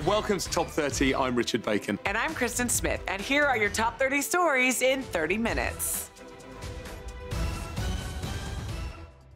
Welcome to Top 30. I'm Richard Bacon. And I'm Kristen Smith. And here are your top 30 stories in 30 minutes.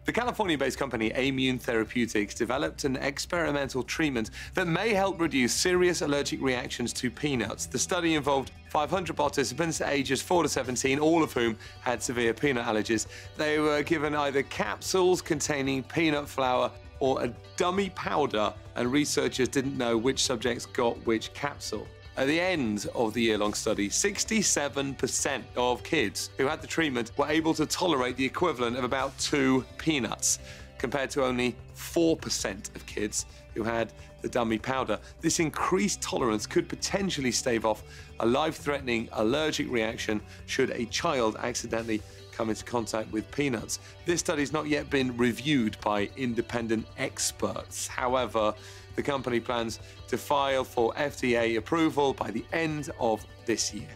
The California-based company Immune Therapeutics developed an experimental treatment that may help reduce serious allergic reactions to peanuts. The study involved 500 participants ages 4 to 17, all of whom had severe peanut allergies. They were given either capsules containing peanut flour or a dummy powder, and researchers didn't know which subjects got which capsule. At the end of the year-long study, 67% of kids who had the treatment were able to tolerate the equivalent of about 2 peanuts, compared to only 4% of kids who had the dummy powder. This increased tolerance could potentially stave off a life-threatening allergic reaction should a child accidentally come into contact with peanuts. This study's not yet been reviewed by independent experts. However, the company plans to file for FDA approval by the end of this year.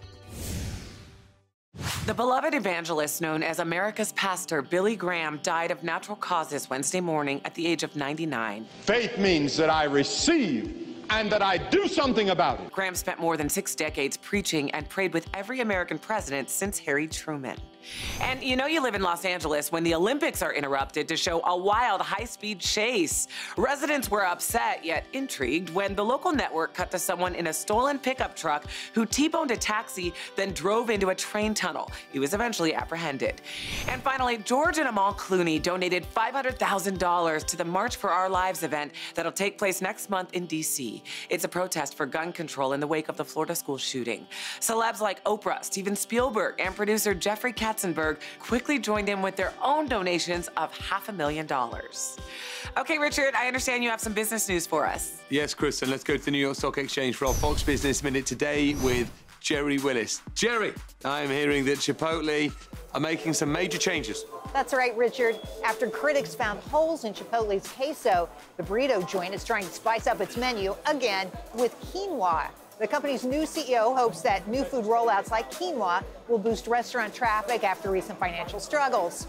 The beloved evangelist known as America's pastor, Billy Graham, died of natural causes Wednesday morning at the age of 99. Faith means that I receive and that I do something about it. Graham spent more than 6 decades preaching and prayed with every American president since Harry Truman. And you know you live in Los Angeles when the Olympics are interrupted to show a wild high-speed chase. Residents were upset yet intrigued when the local network cut to someone in a stolen pickup truck who T-boned a taxi, then drove into a train tunnel. He was eventually apprehended. And finally, George and Amal Clooney donated $500,000 to the March for Our Lives event that'll take place next month in D.C. It's a protest for gun control in the wake of the Florida school shooting. Celebs like Oprah, Steven Spielberg, and producer Jeffrey Katzenberg quickly joined in with their own donations of $500,000. Okay, Richard, I understand you have some business news for us. Yes, Kristen, let's go to the New York Stock Exchange for our Fox Business Minute today with Jerry Willis. Jerry, I'm hearing that Chipotle are making some major changes. That's right, Richard. After critics found holes in Chipotle's queso, the burrito joint is trying to spice up its menu again with quinoa. The company's new CEO hopes that new food rollouts like quinoa will boost restaurant traffic after recent financial struggles.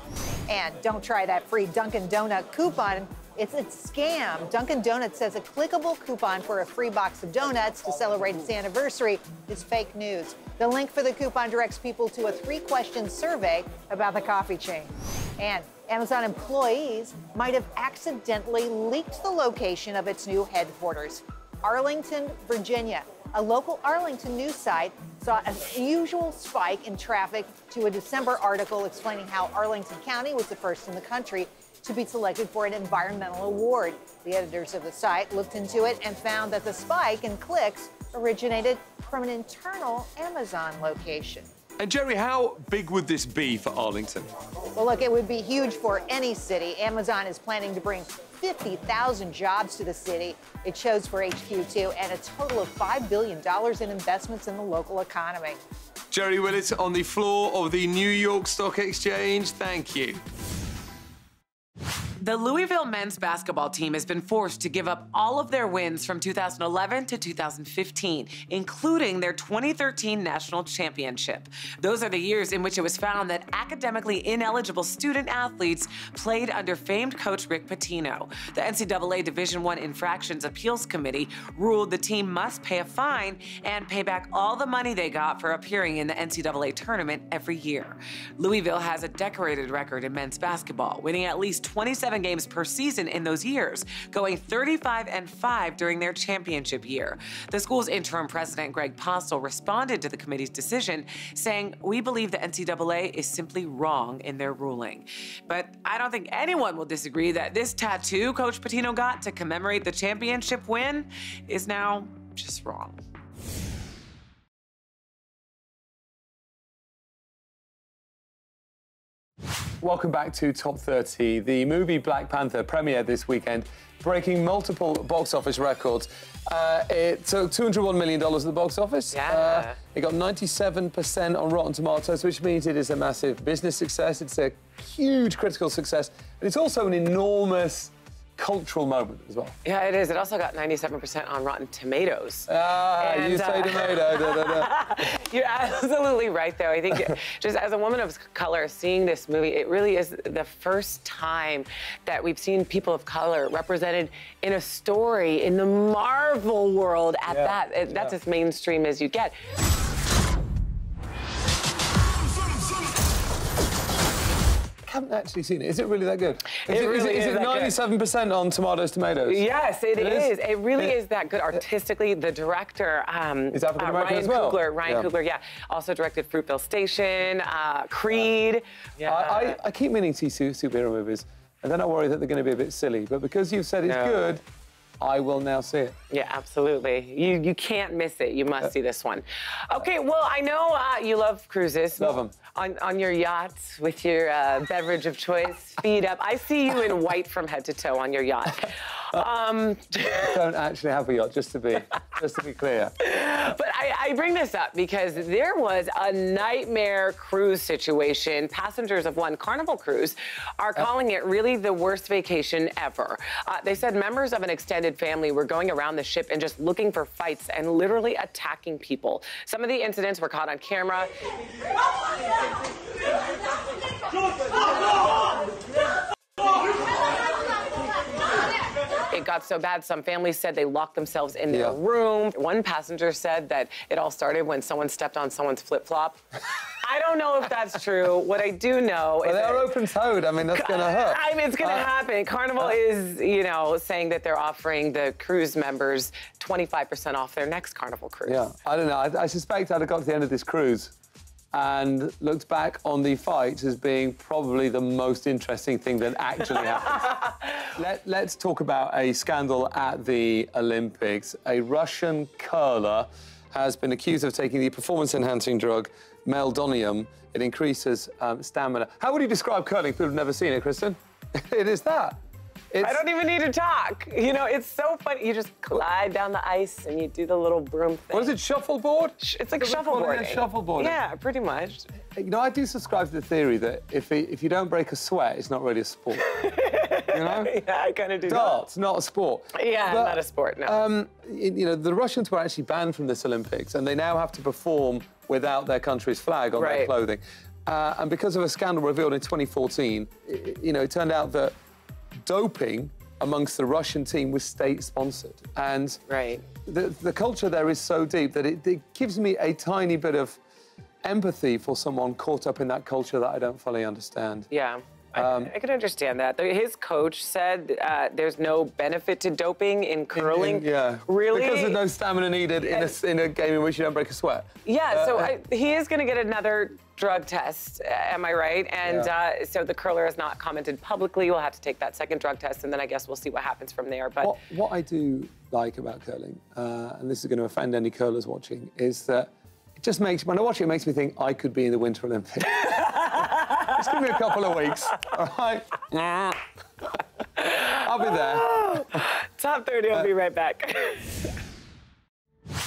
And don't try that free Dunkin' Donut coupon. It's a scam. Dunkin' Donuts says a clickable coupon for a free box of donuts to celebrate its anniversary is fake news. The link for the coupon directs people to a 3-question survey about the coffee chain. And Amazon employees might have accidentally leaked the location of its new headquarters. Arlington, Virginia. A local Arlington news site saw an unusual spike in traffic to a December article explaining how Arlington County was the first in the country to be selected for an environmental award. The editors of the site looked into it and found that the spike in clicks originated from an internal Amazon location. And Jerry, how big would this be for Arlington? Well, look, it would be huge for any city. Amazon is planning to bring 50,000 jobs to the city. It shows for HQ2 and a total of $5 billion in investments in the local economy. Jerry Willis on the floor of the New York Stock Exchange. Thank you. The Louisville men's basketball team has been forced to give up all of their wins from 2011 to 2015, including their 2013 national championship. Those are the years in which it was found that academically ineligible student athletes played under famed coach Rick Pitino. The NCAA Division I Infractions Appeals Committee ruled the team must pay a fine and pay back all the money they got for appearing in the NCAA tournament every year. Louisville has a decorated record in men's basketball, winning at least 27 games per season in those years, going 35-5 during their championship year. The school's interim president, Greg Postel, responded to the committee's decision, saying, "We believe the NCAA is simply wrong in their ruling." But I don't think anyone will disagree that this tattoo Coach Pitino got to commemorate the championship win is now just wrong. Welcome back to Top 30. The movie Black Panther premiered this weekend, breaking multiple box office records. It took $201 million at the box office. Yeah. It got 97% on Rotten Tomatoes, which means it is a massive business success. It's a huge critical success. And it's also an enormous cultural moment as well. Yeah, it is. It also got 97% on Rotten Tomatoes. You say tomato. You're absolutely right, though. I think just as a woman of color, seeing this movie, it really is the first time that we've seen people of color represented in a story in the Marvel world at that. That's as mainstream as you get. I haven't actually seen it. Is it really that good? Is it 97% on tomatoes? Yes, it is. It really is that good artistically. The director, is African American as well? Ryan Coogler, also directed Fruitvale Station, Creed. I keep meaning to see superhero movies, and then I worry that they're going to be a bit silly. But because you've said it's good, I will now see it. Yeah, absolutely. You can't miss it. You must see this one. Okay, well, I know you love cruises. Love them. On your yacht with your beverage of choice, feet up. I see you in white from head to toe on your yacht. I don't actually have a yacht, just to be clear. But I bring this up because there was a nightmare cruise situation. Passengers of one Carnival cruise are calling it really the worst vacation ever. They said members of an extended family were going around the ship and just looking for fights and literally attacking people. Some of the incidents were caught on camera. It got so bad, some families said they locked themselves in their room. One passenger said that it all started when someone stepped on someone's flip-flop. I don't know if that's true. What I do know is they're open-toed. I mean, that's going to hurt. I mean, it's going to happen. Carnival is, saying that they're offering the cruise members 25% off their next Carnival cruise. Yeah, I don't know. I suspect I'd have got to the end of this cruise and looked back on the fight as being probably the most interesting thing that actually happened. Let's talk about a scandal at the Olympics. A Russian curler has been accused of taking the performance-enhancing drug meldonium. It increases stamina. How would you describe curling? People have never seen it, Kristen. It is that. I don't even need to talk. It's so funny. You just glide down the ice and you do the little broom thing. What is it, shuffleboard? It's like shuffleboarding. Shuffleboarding. Yeah, pretty much. I do subscribe to the theory that if you don't break a sweat, it's not really a sport. Yeah, I kind of do. Darts, not a sport. Yeah, not a sport, no. The Russians were actually banned from this Olympics, and they now have to perform without their country's flag on their clothing. And because of a scandal revealed in 2014, it turned out that doping amongst the Russian team was state-sponsored. And the culture there is so deep that it gives me a tiny bit of empathy for someone caught up in that culture that I don't fully understand. Yeah. I can understand that. His coach said there's no benefit to doping in curling. Really? Because there's no stamina needed in a game in which you don't break a sweat. Yeah, so he is going to get another drug test, am I right? And so the curler has not commented publicly. We'll have to take that second drug test, and then I guess we'll see what happens from there. But what I do like about curling, and this is going to offend any curlers watching, is that it just makes, when I watch it, it makes me think I could be in the Winter Olympics. Just give me a couple of weeks, all right? I'll be there. Top 30, I'll be right back.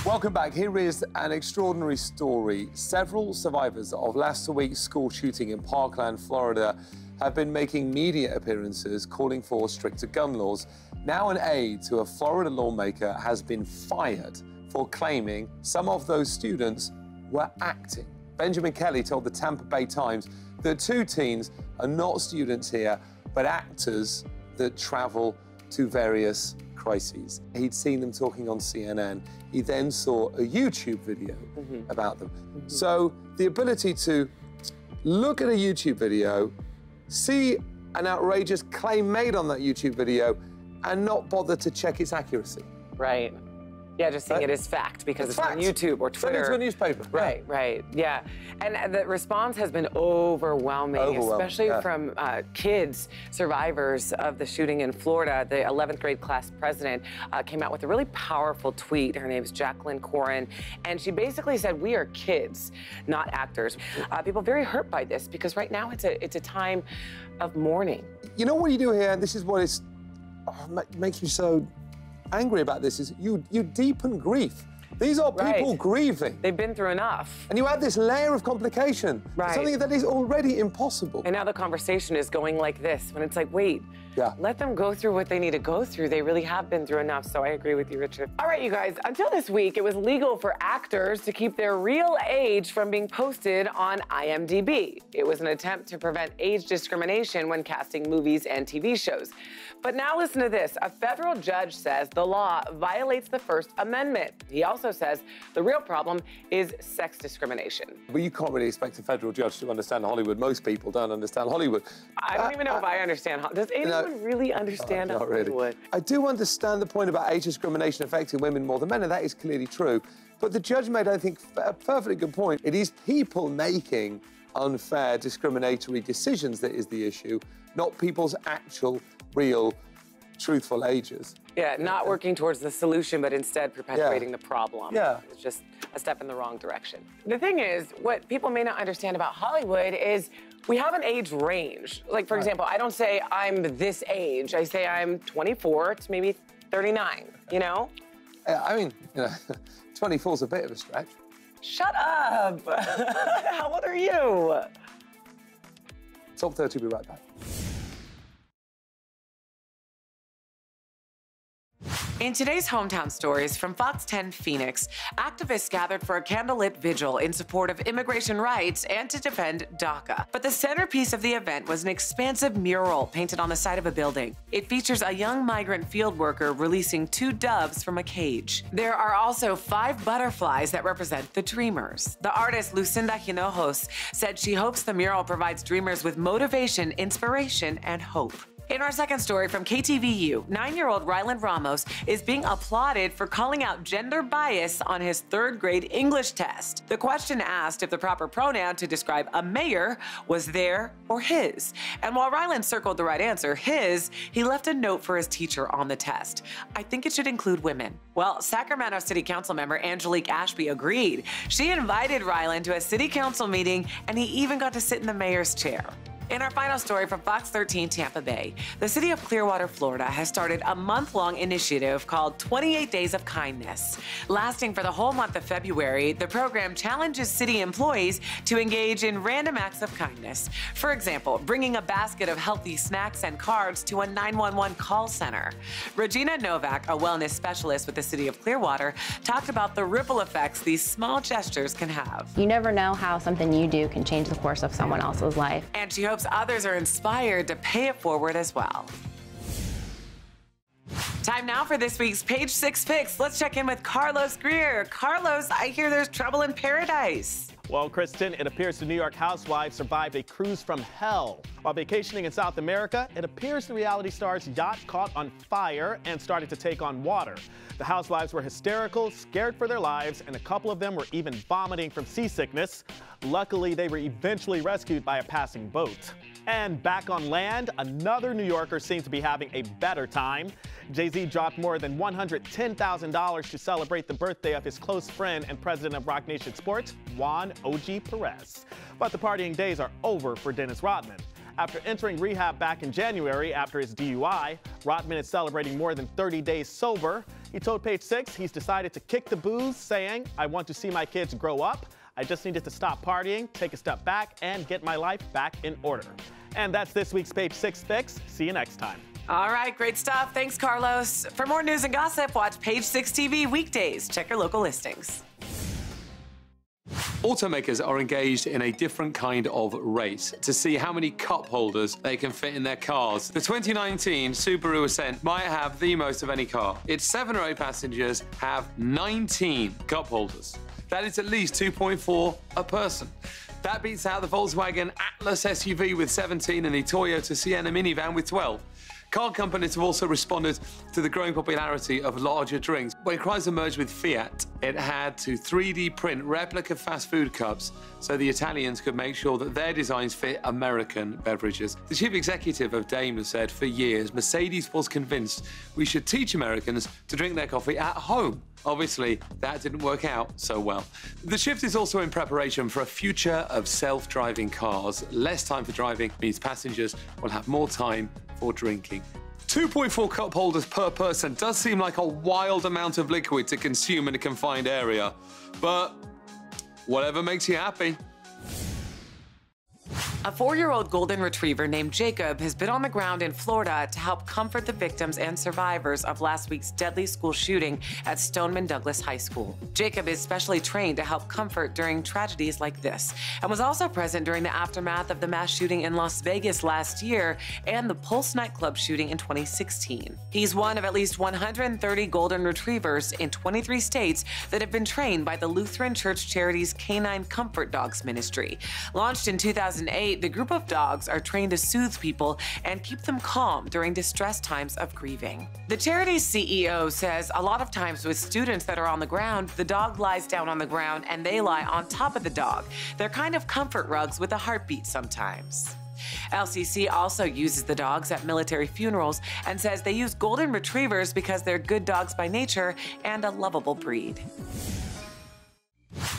Welcome back. Here is an extraordinary story. Several survivors of last week's school shooting in Parkland, Florida, have been making media appearances calling for stricter gun laws. Now an aide to a Florida lawmaker has been fired for claiming some of those students were acting. Benjamin Kelly told the Tampa Bay Times that two teens are not students here, but actors that travel to various crises. He'd seen them talking on CNN. He then saw a YouTube video about them. So the ability to look at a YouTube video, see an outrageous claim made on that YouTube video, and not bother to check its accuracy. Right. Yeah, just seeing it as fact because it's on YouTube or Twitter. Send it to a newspaper. Right, yeah. And the response has been overwhelming, especially from kids, survivors of the shooting in Florida. The 11th grade class president came out with a really powerful tweet. Her name is Jacqueline Corin, and she basically said, "We are kids, not actors." People very hurt by this because right now it's a time of mourning. You know what you do here, and this is what makes me so angry about this, is you deepen grief. These are people Right. grieving. They've been through enough. And you add this layer of complication, Right. something that is already impossible. And now the conversation is going like this, when it's like, wait, let them go through what they need to go through. They really have been through enough, so I agree with you, Richard. All right, you guys, until this week, it was legal for actors to keep their real age from being posted on IMDb. It was an attempt to prevent age discrimination when casting movies and TV shows. But now listen to this. A federal judge says the law violates the First Amendment. He also says the real problem is sex discrimination. But you can't really expect a federal judge to understand Hollywood. Most people don't understand Hollywood. I don't even know if I understand. Does anyone really understand not Hollywood? Really. I do understand the point about age discrimination affecting women more than men, and that is clearly true. But the judge made, I think, a perfectly good point. It is people making unfair, discriminatory decisions that is the issue, not people's actual, real, truthful ages. Yeah, not working towards the solution, but instead perpetuating the problem. Yeah. It's just a step in the wrong direction. The thing is, what people may not understand about Hollywood is we have an age range. Like, for example, I don't say I'm this age. I say I'm 24 to maybe 39, you know? I mean, 24 is a bit of a stretch. Shut up. How old are you? Top 30, we'll be right back. In today's Hometown Stories from Fox 10 Phoenix, activists gathered for a candlelit vigil in support of immigration rights and to defend DACA. But the centerpiece of the event was an expansive mural painted on the side of a building. It features a young migrant field worker releasing 2 doves from a cage. There are also 5 butterflies that represent the dreamers. The artist Lucinda Hinojos said she hopes the mural provides dreamers with motivation, inspiration, and hope. In our second story from KTVU, 9-year-old Ryland Ramos is being applauded for calling out gender bias on his 3rd grade English test. The question asked if the proper pronoun to describe a mayor was their or his. And while Ryland circled the right answer, his, he left a note for his teacher on the test. I think it should include women. Well, Sacramento City Council member Angelique Ashby agreed. She invited Ryland to a city council meeting, and he even got to sit in the mayor's chair. In our final story from Fox 13 Tampa Bay, the city of Clearwater, Florida has started a month-long initiative called 28 Days of Kindness. Lasting for the whole month of February, the program challenges city employees to engage in random acts of kindness. For example, bringing a basket of healthy snacks and cards to a 911 call center. Regina Novak, a wellness specialist with the city of Clearwater, talked about the ripple effects these small gestures can have. You never know how something you do can change the course of someone else's life. And she hopes others are inspired to pay it forward as well. Time now for this week's Page 6 Pics. Let's check in with Carlos Greer. Carlos, I hear there's trouble in paradise. Well, Kristen, it appears the New York housewives survived a cruise from hell. While vacationing in South America, it appears the reality star's yacht caught on fire and started to take on water. The housewives were hysterical, scared for their lives, and a couple of them were even vomiting from seasickness. Luckily, they were eventually rescued by a passing boat. And back on land, another New Yorker seems to be having a better time. Jay-Z dropped more than $110,000 to celebrate the birthday of his close friend and president of Rock Nation Sports, Juan O.G. Perez. But the partying days are over for Dennis Rodman. After entering rehab back in January after his DUI, Rodman is celebrating more than 30 days sober. He told Page 6 he's decided to kick the booze, saying, "I want to see my kids grow up. I just needed to stop partying, take a step back, and get my life back in order." And that's this week's Page 6 Fix. See you next time. All right, great stuff. Thanks, Carlos. For more news and gossip, watch Page 6 TV weekdays. Check your local listings. Automakers are engaged in a different kind of race to see how many cup holders they can fit in their cars. The 2019 Subaru Ascent might have the most of any car. Its 7 or 8 passengers have 19 cup holders. That is at least 2.4 a person. That beats out the Volkswagen Atlas SUV with 17 and the Toyota Sienna minivan with 12. Car companies have also responded to the growing popularity of larger drinks. When Chrysler merged with Fiat, it had to 3D print replica fast food cups so the Italians could make sure that their designs fit American beverages. The chief executive of Daimler said, "For years, Mercedes was convinced we should teach Americans to drink their coffee at home." Obviously, that didn't work out so well. The shift is also in preparation for a future of self-driving cars. Less time for driving means passengers will have more time for drinking. 2.4 cup holders per person does seem like a wild amount of liquid to consume in a confined area, but whatever makes you happy. A 4-year-old golden retriever named Jacob has been on the ground in Florida to help comfort the victims and survivors of last week's deadly school shooting at Stoneman Douglas High School. Jacob is specially trained to help comfort during tragedies like this, and was also present during the aftermath of the mass shooting in Las Vegas last year and the Pulse nightclub shooting in 2016. He's one of at least 130 golden retrievers in 23 states that have been trained by the Lutheran Church Charity's Canine Comfort Dogs Ministry. Launched in 2008, the group of dogs are trained to soothe people and keep them calm during distressed times of grieving. The charity's CEO says a lot of times with students that are on the ground, the dog lies down on the ground and they lie on top of the dog. They're kind of comfort rugs with a heartbeat sometimes. LCC also uses the dogs at military funerals and says they use golden retrievers because they're good dogs by nature and a lovable breed.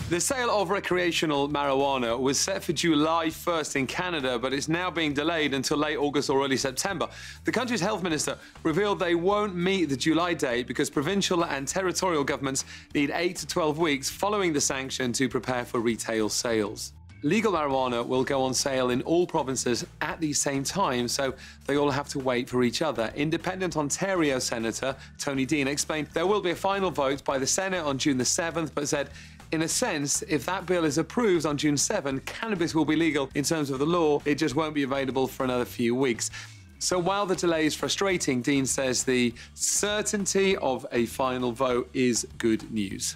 The sale of recreational marijuana was set for July 1st in Canada, but it's now being delayed until late August or early September. The country's health minister revealed they won't meet the July date because provincial and territorial governments need 8 to 12 weeks following the sanction to prepare for retail sales. Legal marijuana will go on sale in all provinces at the same time, so they all have to wait for each other. Independent Ontario Senator Tony Dean explained there will be a final vote by the Senate on June the 7th, but said, in a sense, if that bill is approved on June 7, cannabis will be legal in terms of the law. It just won't be available for another few weeks. So while the delay is frustrating, Dean says the certainty of a final vote is good news.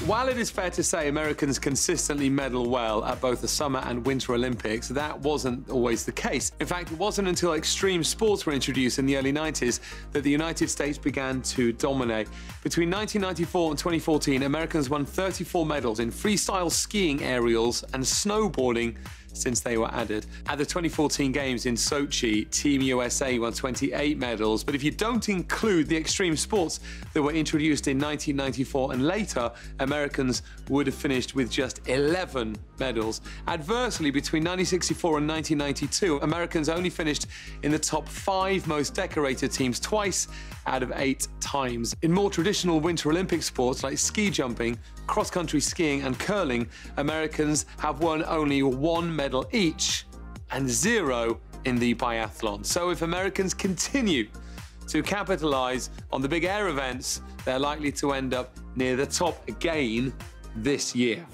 While it is fair to say Americans consistently medal well at both the Summer and Winter Olympics, that wasn't always the case. In fact, it wasn't until extreme sports were introduced in the early 90s that the United States began to dominate. Between 1994 and 2014, Americans won 34 medals in freestyle skiing, aerials, and snowboarding since they were added. At the 2014 Games in Sochi, Team USA won 28 medals, but if you don't include the extreme sports that were introduced in 1994 and later, Americans would have finished with just 11 medals. Adversely, between 1964 and 1992, Americans only finished in the top 5 most decorated teams twice out of 8 times. In more traditional Winter Olympic sports like ski jumping, cross-country skiing and curling, Americans have won only 1 medal each and 0 in the biathlon. So if Americans continue to capitalize on the big air events, they're likely to end up near the top again this year.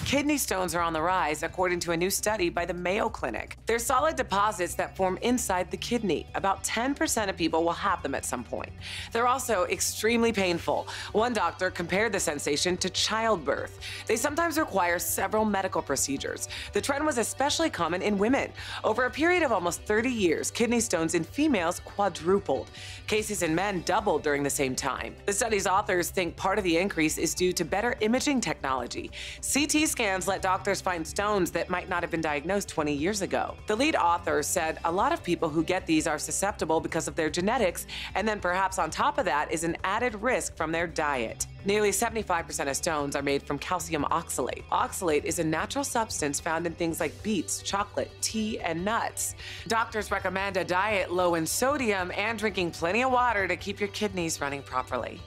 Kidney stones are on the rise, according to a new study by the Mayo Clinic. They're solid deposits that form inside the kidney. About 10% of people will have them at some point. They're also extremely painful. One doctor compared the sensation to childbirth. They sometimes require several medical procedures. The trend was especially common in women. Over a period of almost 30 years, kidney stones in females quadrupled. Cases in men doubled during the same time. The study's authors think part of the increase is due to better imaging technology. CT scans let doctors find stones that might not have been diagnosed 20 years ago. The lead author said a lot of people who get these are susceptible because of their genetics, and then perhaps on top of that is an added risk from their diet. Nearly 75% of stones are made from calcium oxalate. Oxalate is a natural substance found in things like beets, chocolate, tea, and nuts. Doctors recommend a diet low in sodium and drinking plenty of water to keep your kidneys running properly.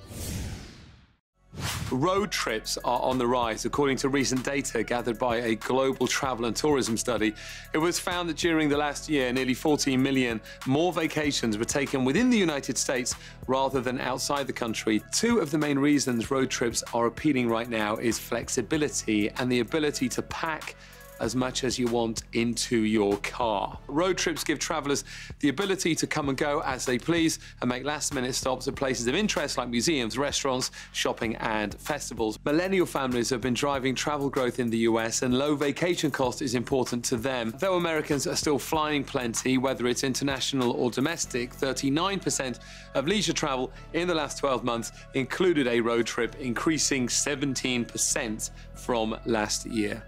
Road trips are on the rise, according to recent data gathered by a global travel and tourism study. It was found that during the last year, nearly 14 million more vacations were taken within the United States rather than outside the country. 2 of the main reasons road trips are appealing right now is flexibility and the ability to pack as much as you want into your car. Road trips give travelers the ability to come and go as they please and make last-minute stops at places of interest like museums, restaurants, shopping, and festivals. Millennial families have been driving travel growth in the US, and low vacation cost is important to them. Though Americans are still flying plenty, whether it's international or domestic, 39% of leisure travel in the last 12 months included a road trip, increasing 17% from last year.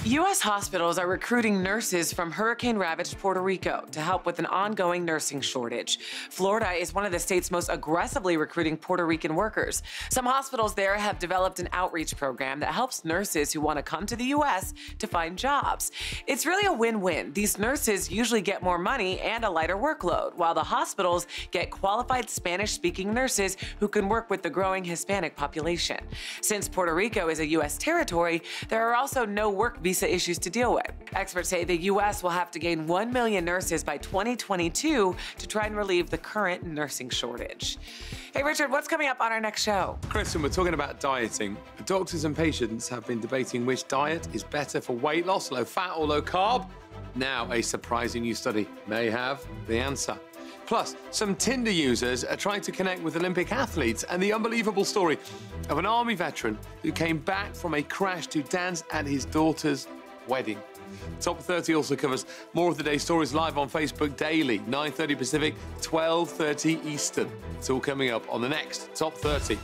U.S. hospitals are recruiting nurses from hurricane-ravaged Puerto Rico to help with an ongoing nursing shortage. Florida is one of the states most aggressively recruiting Puerto Rican workers. Some hospitals there have developed an outreach program that helps nurses who want to come to the U.S. to find jobs. It's really a win-win. These nurses usually get more money and a lighter workload, while the hospitals get qualified Spanish-speaking nurses who can work with the growing Hispanic population. Since Puerto Rico is a U.S. territory, there are also no work visa issues to deal with. Experts say the U.S. will have to gain 1 million nurses by 2022 to try and relieve the current nursing shortage. Hey, Richard, what's coming up on our next show? Kristen, we're talking about dieting. Doctors and patients have been debating which diet is better for weight loss, low fat or low carb. Now, a surprising new study may have the answer. Plus, some Tinder users are trying to connect with Olympic athletes, and the unbelievable story of an Army veteran who came back from a crash to dance at his daughter's wedding. Top 30 also covers more of the day's stories live on Facebook daily, 9:30 Pacific, 12:30 Eastern. It's all coming up on the next Top 30.